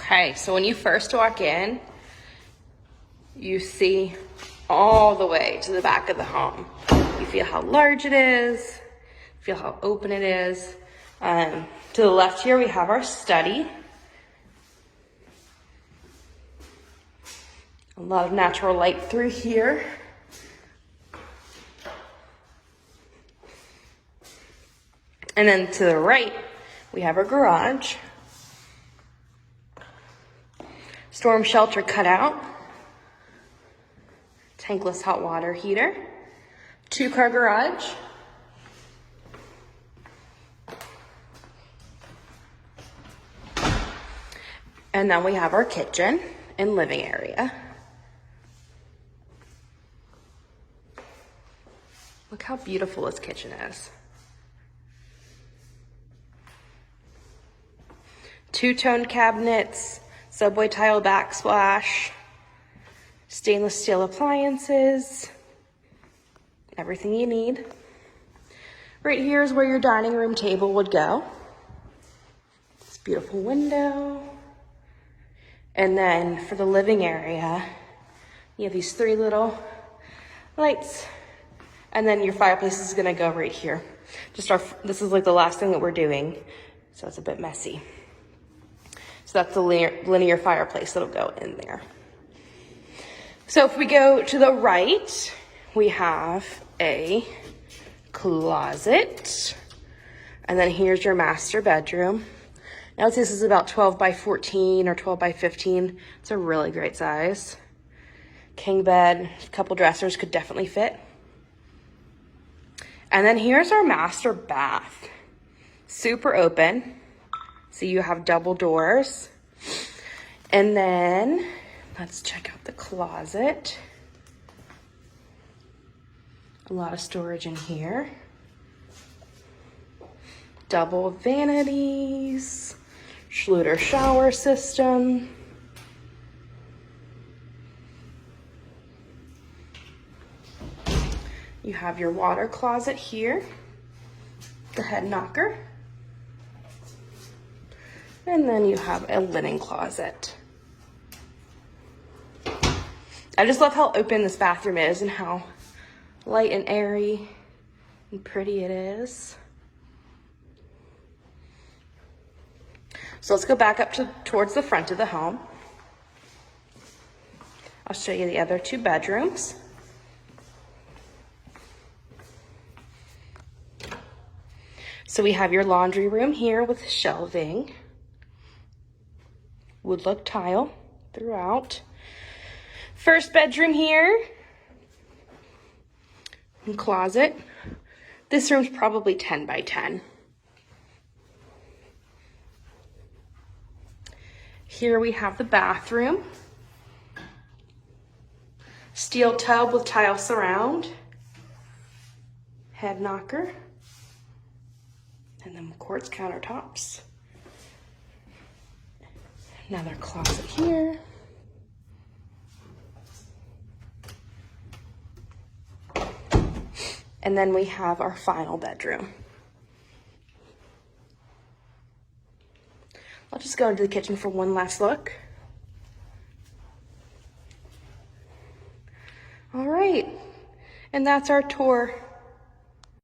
Okay, so when you first walk in, you see all the way to the back of the home. You feel how large it is, feel how open it is. To the left here, we have our study. A lot of natural light through here. And then to the right, we have our garage. Storm shelter cutout. Tankless hot water heater. 2-car garage. And then we have our kitchen and living area. Look how beautiful this kitchen is. 2-tone cabinets, subway tile backsplash, stainless steel appliances, everything you need. Right here is where your dining room table would go. This beautiful window. And then for the living area, you have these 3 little lights. And then your fireplace is gonna go right here. This is like the last thing that we're doing, so it's a bit messy. So that's the linear fireplace that'll go in there. So if we go to the right, we have a closet. And then here's your master bedroom. Now this is about 12 by 14 or 12 by 15. It's a really great size. King bed, a couple dressers could definitely fit. And then here's our master bath. Super open. So you have double doors. And then let's check out the closet. A lot of storage in here. Double vanities. Schluter shower system. You have your water closet here. The head knocker. And then you have a linen closet. I just love how open this bathroom is and how light and airy and pretty it is. So let's go back up towards the front of the home. I'll show you the other 2 bedrooms. So we have your laundry room here with shelving. Wood look tile throughout. First bedroom here. And closet. This room's probably 10 by 10. Here we have the bathroom. Steel tub with tile surround. Head knocker. And then quartz countertops. Another closet here. And then we have our final bedroom. I'll just go into the kitchen for one last look. All right, and that's our tour.